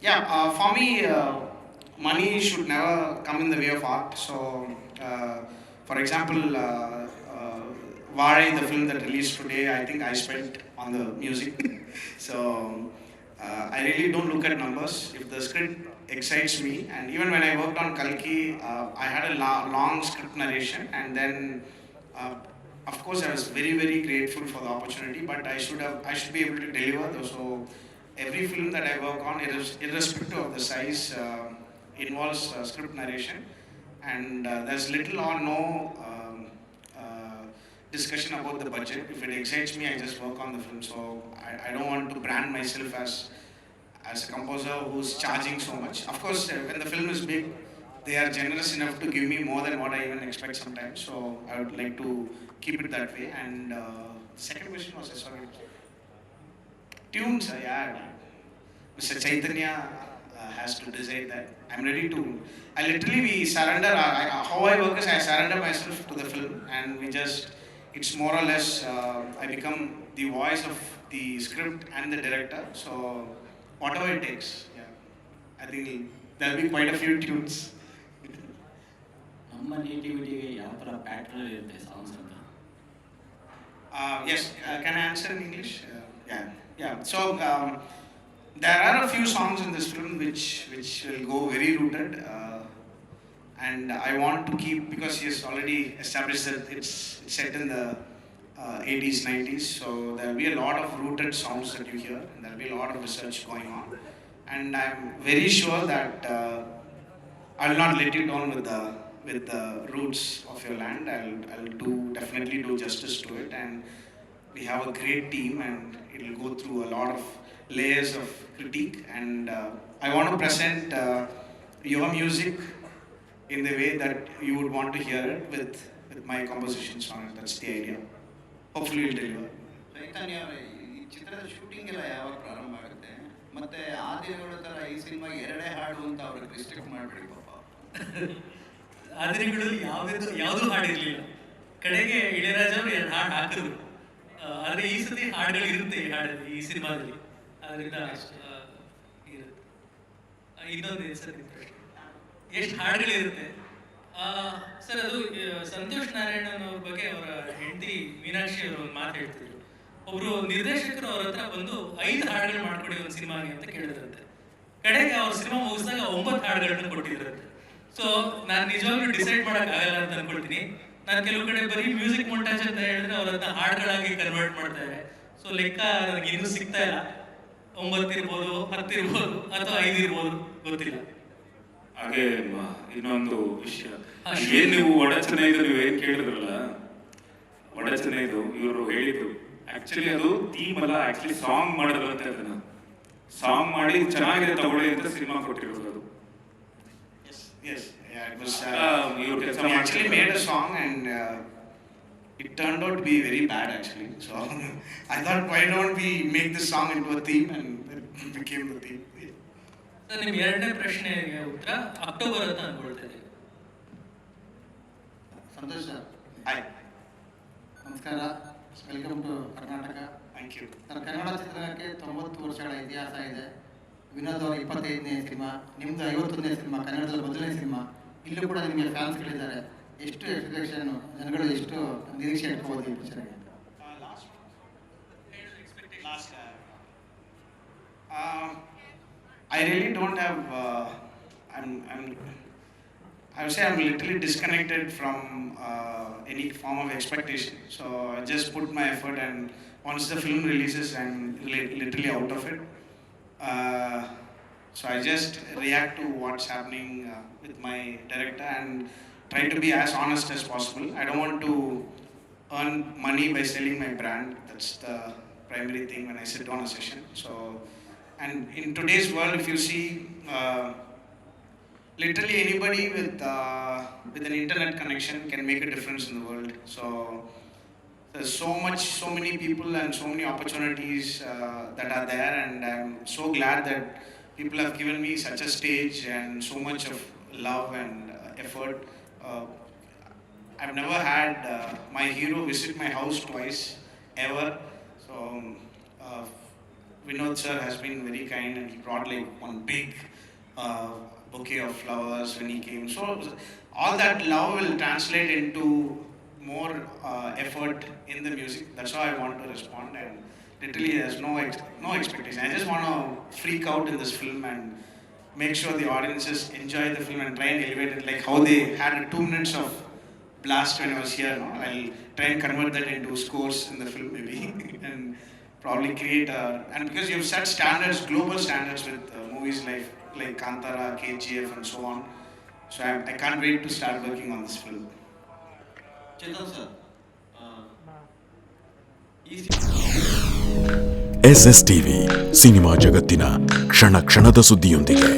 Yeah, for me, money should never come in the way of art. So, for example, Varai, the film that released today, I think I spent on the music. So, I really don't look at numbers. If the script excites me, and even when I worked on Kalki, I had a long script narration, and then, uh, of course, I was very grateful for the opportunity. But I should be able to deliver. So, every film that I work on, irrespective of the size, involves script narration, and there's little or no discussion about the budget. If it excites me, I just work on the film. So I don't want to brand myself as a composer who's charging so much. Of course, when the film is big, they are generous enough to give me more than what I even expect sometimes. So I would like to keep it that way. And the second question was, sorry, tunes. Yeah, Mr. Chaitanya has to decide that. I'm ready to. I literally we surrender. How I work is I surrender myself to the film, and we just. It's more or less. I become the voice of the script and the director. So whatever it takes. Yeah, I think there'll be quite a few tunes. ನಮ್ಮ ನೇಟಿವಿಟಿಗೆ ಯಾವ ಥರ pattern ಇರುತ್ತೆ songs ಅಂತ? Yes, can I answer in English? Yeah. So there are a few songs in this film which will go very rooted, and I want to keep because he has already established that it's set in the 80s, 90s. So there will be a lot of rooted songs that you hear, and there will be a lot of research going on, and I'm very sure that I will not let you down with the roots of your land. I'll definitely do justice to it, and we have a great team, and it'll go through a lot of layers of critique. And I want to present your music in the way that you would want to hear it with my compositions on it. That's the idea. Hopefully, we'll deliver. ಚೈತನ್ಯ ಅವರೇ, ಈ ಚಿತ್ರದ shooting ಎಲ್ಲ ಯಾವಾಗ ಪ್ರಾರಂಭ ಆಗುತ್ತೆ? ಮತ್ತೆ ಆ ದಿನಗಳ ಥರ ಈ ಸಿನಿಮಾಗೆ ಎರಡೇ ಹಾಡು ಅಂತ ಅವ್ರಿಗೆ ರಿಸ್ಟ್ರಿಕ್ಟ್ ಮಾಡಿಬಿಡಿ ಪಾಪ. ಆ ದಿನಗಳಲ್ಲಿ ಯಾವುದೂ ಹಾಡಿರಲಿಲ್ಲ. ಕಡೆಗೆ ಇಳೆಯರಾಜ ಅವರು 2 ಹಾಡು ಹಾಕಿದ್ರು. ಆದರೆ ಈ ಸತಿ ಹಾಡುಗಳು ಇರುತ್ತೆ ಈ ಸಿನಿಮಾದಲ್ಲಿ. ಅದರಿಂದ ಇನ್ನೊಂದು ಹೆಸರು ಎಷ್ಟು ಹಾಡುಗಳಿರುತ್ತೆ ಸರ್. ಅದು ಸಂತೋಷ್ ನಾರಾಯಣನ್ ಅವ್ರ ಬಗ್ಗೆ ಅವರ ಹೆಂಡತಿ ಮೀನಾಕ್ಷಿ ಅವರು ಒಂದು ಮಾತು ಹೇಳ್ತಿದ್ರು. ಒಬ್ರು ನಿರ್ದೇಶಕರು ಅವ್ರ ಹತ್ರ ಬಂದು 5 ಹಾಡುಗಳು ಮಾಡ್ಕೊಡಿ ಒಂದು ಸಿನಿಮಾಗೆ ಅಂತ ಕೇಳಿದ್ರಂತೆ. ಕಡೆಗೆ ಅವ್ರ ಸಿನಿಮಾ ಮುಗಿಸಿದಾಗ 9 ಹಾಡುಗಳನ್ನ ಕೊಟ್ಟಿದ್ರಂತೆ. ಸೊ ನಾನು ನಿಜವಾಗ್ಲೂ ಡಿಸೈಡ್ ಮಾಡೋಕ್ಕಾಗಲ್ಲ ಅಂತ ಅನ್ಕೊಳ್ತೀನಿ. ನಾನು ಕೆಲವು ಕಡೆ ಬರೀ ಮ್ಯೂಸಿಕ್ ಮೊಂಟಾಜ್ ಅಂತ ಹೇಳಿದ್ರೆ ಅವ್ರ ಹತ್ರ ಹಾಡುಗಳಾಗಿ ಕನ್ವರ್ಟ್ ಮಾಡ್ತಾರೆ. ಸೊ ಲೆಕ್ಕ ನನಗೆ ಇನ್ನೂ ಸಿಗ್ತಾ ಇಲ್ಲ. 9 ಇರ್ಬೋದು, 10 ಇರ್ಬೋದು, ಅಥವಾ 5 ಇರ್ಬೋದು, ಗೊತ್ತಿಲ್ಲ. ಹಾಗೆ ಇನ್ನೊಂದು ವಿಷಯ, ಏನ್ ನೀವು ಒಡಚನೆದು ನೀವೇನ್ ಕೇಳಿದ್ರಲ್ಲ, ಒಡಚನೆದು ಇವರು ಹೇಳಿದ್ರು ಆಕ್ಚುಲಿ ಅದು ಥೀಮ್ ಅಲ್ಲ, ಆಕ್ಚುಲಿ ಸಾಂಗ್ ಮಾಡಿದ್ರು ಅಂತ. ಅದನ್ನ ಸಾಂಗ್ ಮಾಡಿ ಚೆನ್ನಾಗಿದೆ ತಗೊಳ್ಳಿ ಅಂತ ಸಿನಿಮಾ ಕೊಟ್ಟಿರೋದು ಅದು. Yes, yeah, it was. We actually made a song, and it turned out to be very bad actually. So I thought, why don't we make this song into a theme, and it became the theme. Sir, ನಿಮ್ಮ 2ನೇ ಪ್ರಶ್ನೆಗೆ ಉತ್ತರ October ಅಂತ ಅನ್ಕೊಳ್ತಾ ಇದ್ದೀವಿ. Santosh sir, Hi, ನಮಸ್ಕಾರ. Welcome to Karnataka. thank you. Sir, Kannada ಚಿತ್ರರಂಗಕ್ಕೆ 90 ವರ್ಷಗಳ ಇತಿಹಾಸ ಇದೆ. ವಿನೋದ್ ಅವರ 25ನೇ ಸಿನಿಮಾ, ನಿಮ್ಮದು 51ನೇ ಸಿನಿಮಾ, ಕನ್ನಡದಲ್ಲಿ ಮೊದಲನೇ ಸಿನಿಮಾ. ಇಲ್ಲೂ ಕೂಡ ನಿಮಗೆ ಫ್ಯಾನ್ಸ್ಗಳಿದ್ದಾರೆ. ಎಷ್ಟು ಎಕ್ಸ್ಪೆಕ್ಟೇಷನ್, ಜನಗಳು ಎಷ್ಟು ನಿರೀಕ್ಷೆ ಇಟ್ಕೋಬೋದು ಈ ಪಿಕ್ಚರ್ಗೆ? Last. I really don't have. I would say I'm literally disconnected from any form of expectation. So I just put my effort, and once the film releases, I'm literally out of it. So I just react to what's happening with my director and try to be as honest as possible. I don't want to earn money by selling my brand. That's the primary thing when I sit on a session. So, and in today's world, if you see, literally anybody with an internet connection can make a difference in the world. So there's so many people and so many opportunities that are there, and I'm so glad that people have given me such a stage and so much of love and effort. I've never had my hero visit my house twice ever. So Vinod sir has been very kind and he brought like one big bouquet of flowers when he came. So all that love will translate into more effort in the music. That's how I want to respond, and literally there's no expectation. I just want to freak out in this film and make sure the audiences enjoy the film and try and elevate it, like how they had 2 minutes of blast when I was here. No? I'll try and convert that into scores in the film maybe and probably create and because you've set standards, global standards with movies like Kantara, KGF and so on. So I can't wait to start working on this film. Chetan sir ಈ SS TV cinema ಜಗತ್ತಿನ ಕ್ಷಣ ಕ್ಷಣದ ಸುದ್ದಿಯೊಂದಿಗೆ